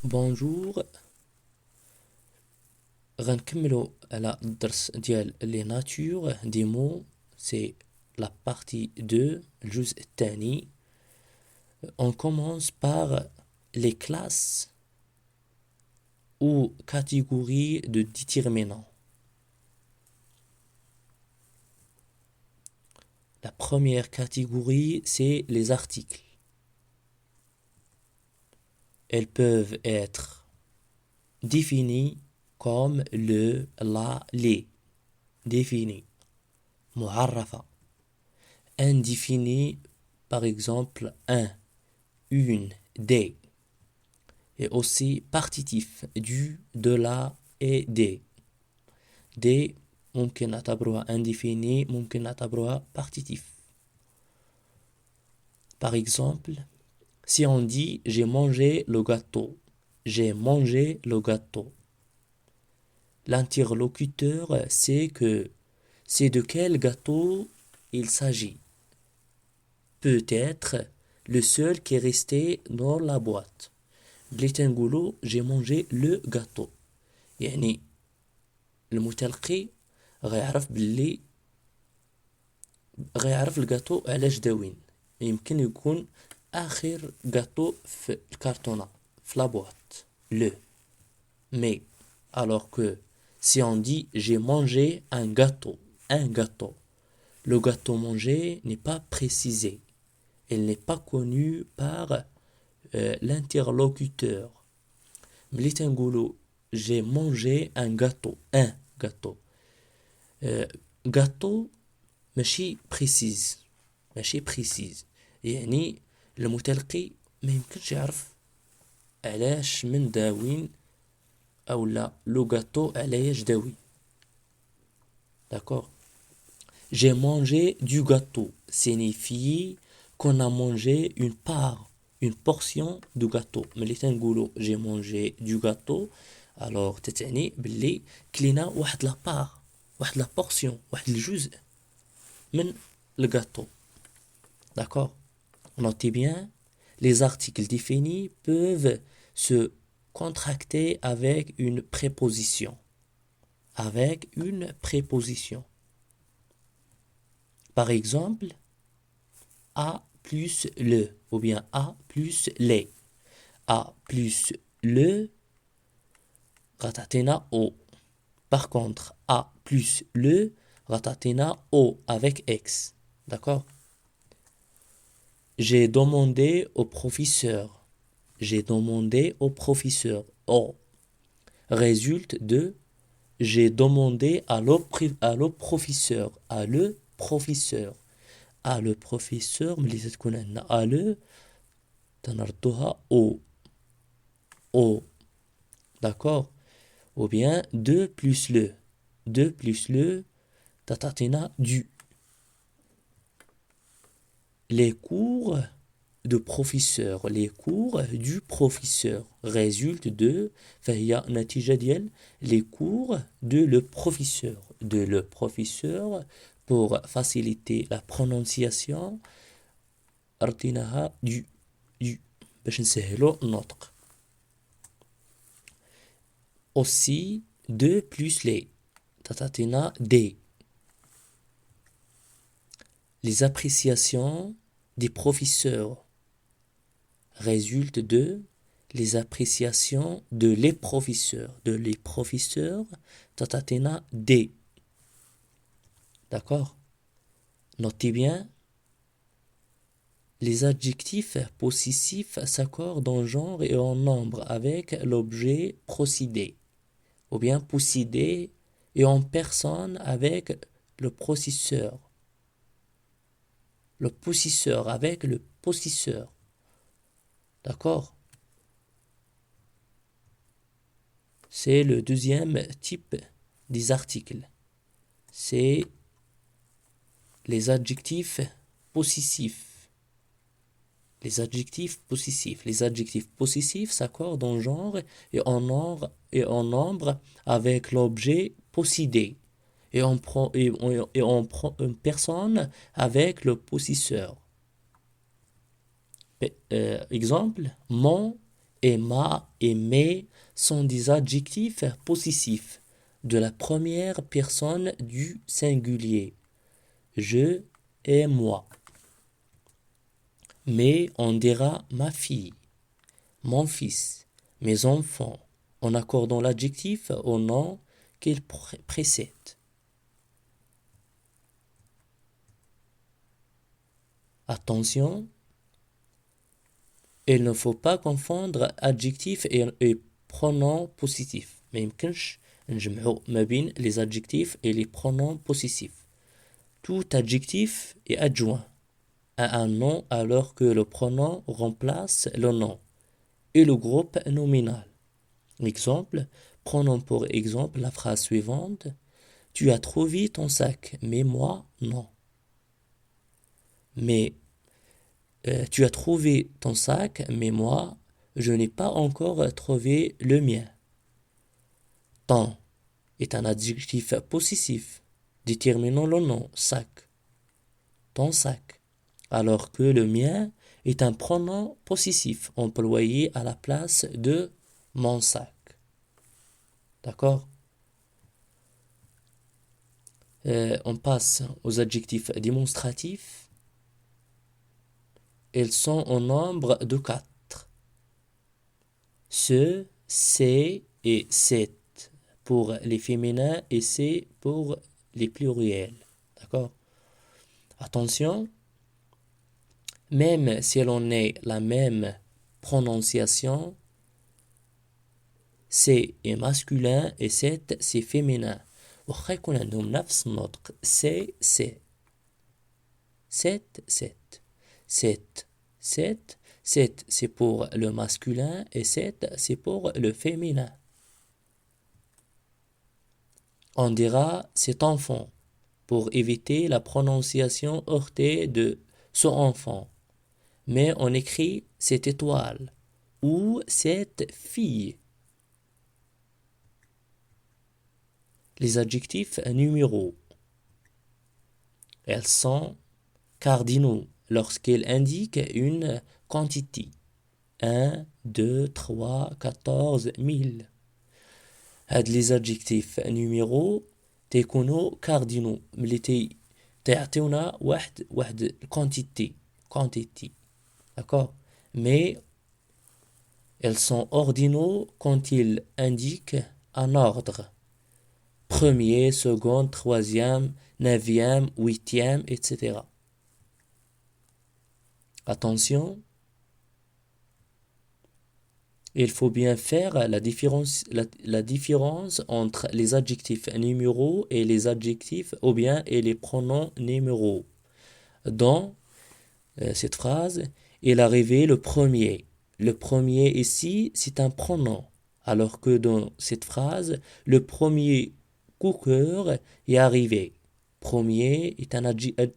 Bonjour, غنكملوا على الدرس ديال les natures des mots, c'est la partie 2, الجزء الثاني. On commence par les classes ou catégories de déterminants. La première catégorie, c'est les articles. Elles peuvent être définies comme le, la, les. Définies. معرفة. Indéfinies, par exemple, un, une, des. Et aussi partitif, du, de la et des. Des, ممكن نعتبروها indéfini, ممكن نعتبروها partitif. Par exemple, si on dit j'ai mangé le gâteau, j'ai mangé le gâteau. L'interlocuteur sait que c'est de quel gâteau il s'agit. Peut-être le seul qui est resté dans la boîte. بليت نقولوا j'ai mangé le gâteau. يعني المتلقي غيعرف باللي غيعرف الجاتو علاش داوين. يمكن يكون آخر جاتو في الكرتونة في لابوات le. Mais alors que si on dit j'ai mangé un gâteau, le gâteau mangé n'est pas précisé. Il n'est pas connu par l'interlocuteur. ملي تنقولوا j'ai mangé un gâteau, gâteau ماشي précise يعني المتلقي ما يمكنش يعرف علاش من داوين او لا لو gâteau علاش داوي. D'accord. J'ai mangé du gâteau signifie qu'on a mangé une portion du gâteau. ملي تنقولوا j'ai mangé du gâteau alors تتعني باللي كلينا واحد لا بار، واحد لا بورسيون، واحد الجزء من الgâteau. D'accord. Notez bien, les articles définis peuvent se contracter avec une préposition. Par exemple, a plus le, ou bien a plus les. A plus le, ratatena o. Par contre, a plus le, ratatena o avec x. D'accord? J'ai demandé au professeur. O. Résulte de j'ai demandé à le professeur. Le professeur, ملي تكون عندنا le تنردوها au. D'accord? Ou bien 2 plus le تعطينا du. Les cours du professeur résultent de فهي نتيجة ديال les cours de le professeur pour faciliter la prononciation عطيناها du باش نسهلو النطق. Aussi 2 plus les تعطينا des. Les appréciations des professeurs résultent de les appréciations de les professeurs tatatena des. D'accord? Notez bien, les adjectifs possessifs s'accordent en genre et en nombre avec l'objet procédé, ou bien possédé, et en personne avec le possesseur. Le possesseur avec le possesseur. D'accord? C'est le deuxième type des articles. C'est les adjectifs possessifs. Les adjectifs possessifs s'accordent en genre et en nombre avec l'objet possédé. Et on prend une personne avec le possesseur. Exemple, mon et ma et mes sont des adjectifs possessifs de la première personne du singulier. Je et moi. Mais on dira ma fille, mon fils, mes enfants, en accordant l'adjectif au nom qu'il précède. Attention, il ne faut pas confondre adjectif et pronom possessif. ما يمكنش نجمعوا ما بين les adjectifs et les pronoms possessifs. Tout adjectif est adjoint à un nom alors que le pronom remplace le nom et le groupe nominal. Exemple, prenons pour exemple la phrase suivante. Tu as trouvé ton sac, mais moi, non. Mais tu as trouvé ton sac, mais moi, je n'ai pas encore trouvé le mien. Ton est un adjectif possessif déterminant le nom, sac. Ton sac. Alors que le mien est un pronom possessif employé à la place de mon sac. D'accord? On passe aux adjectifs démonstratifs. Ils sont au nombre de 4. Ce, c'est et cette pour les féminins et c'est pour les pluriels. D'accord? Attention, même si l'on ait la même prononciation, c'est est masculin et cette c'est féminin. واخا يكون عندهم نفس النطق c'est sept c'est pour le masculin et sept c'est pour le féminin. On dira cet enfant pour éviter la prononciation heurtée de ce enfant. Mais on écrit cette étoile ou cette fille. Les adjectifs numéros. Elles sont cardinaux lorsqu'ils indiquent une quantité. 1, 2, 3, 14, 1000. هاد les adjectifs numéros تيكونوا cardinaux ملي تعطيونا واحد quantité. D'accord? Mais elles sont ordinaux quand ils indiquent un ordre. Premier, second, troisième, neuvième, huitième, etc. Attention, il faut bien faire la différence entre les adjectifs numéros et les adjectifs ou bien et les pronoms numéros. Dans cette phrase, il arrivé le premier. Le premier ici, c'est un pronom. Alors que dans cette phrase, le premier coureur est arrivé. Premier est un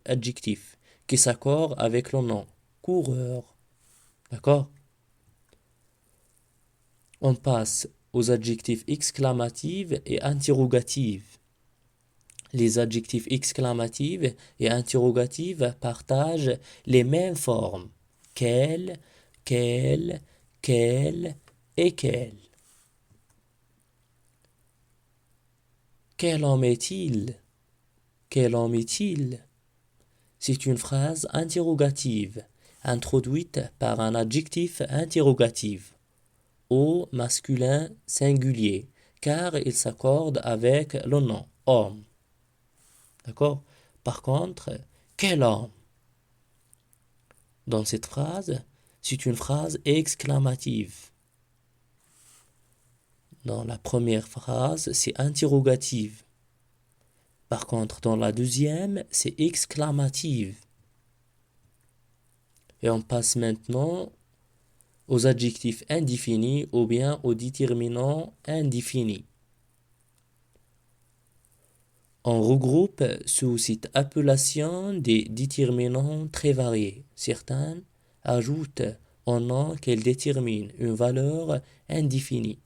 adjectif qui s'accorde avec le nom. Coureur. D'accord? On passe aux adjectifs exclamatifs et interrogatifs. Les adjectifs exclamatifs et interrogatifs partagent les mêmes formes. Quel, quel, quel et quel. Quel homme est-il? Quel homme est-il? C'est une phrase interrogative, introduite par un adjectif interrogatif, au masculin singulier, car il s'accorde avec le nom, homme. D'accord? Par contre, quel homme? Dans cette phrase, c'est une phrase exclamative. Dans la première phrase, c'est interrogative. Par contre, dans la deuxième, c'est exclamative. Et on passe maintenant aux adjectifs indéfinis ou bien aux déterminants indéfinis. On regroupe sous cette appellation des déterminants très variés. Certains ajoutent au nom qu'elles déterminent une valeur indéfinie,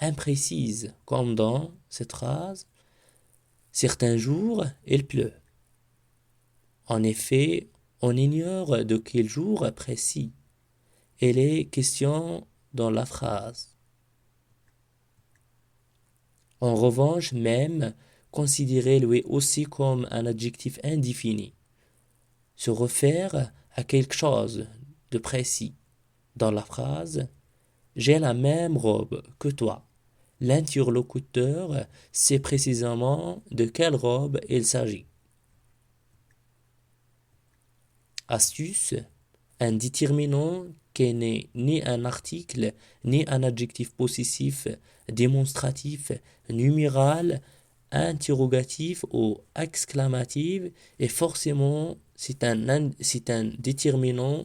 imprécise, comme dans cette phrase. Certains jours, il pleut. En effet, on ignore de quel jour précis. Il est question dans la phrase. En revanche, même, considérez-le aussi comme un adjectif indéfini. Se réfère à quelque chose de précis. Dans la phrase, j'ai la même robe que toi. L'interlocuteur sait précisément de quelle robe il s'agit. Astuce, un déterminant qui n'est ni un article, ni un adjectif possessif, démonstratif, numéral, interrogatif ou exclamatif, et forcément c'est un déterminant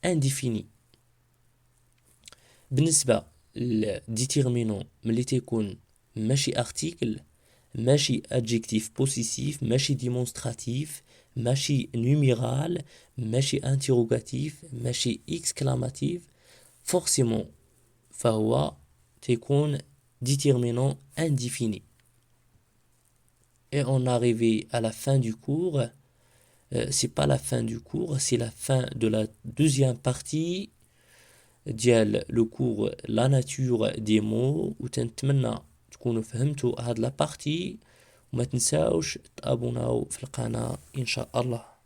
indéfini. بالنسبة للديتيرمينون ملي تيكون ماشي ارتيكل ماشي adjectif possessif ماشي démonstratif ماشي numéral ماشي interrogatif ماشي exclamatif forcément فهو تيكون déterminant indéfini. Et on est arrivé à la fin du cours. C'est pas la fin du cours, c'est la fin de la deuxième partie ديال لو كور لا ناتور دي مو وتنتمنى تكونوا فهمتوا هاد لا بارتي وما تنساوش تابوناو في القناة ان شاء الله.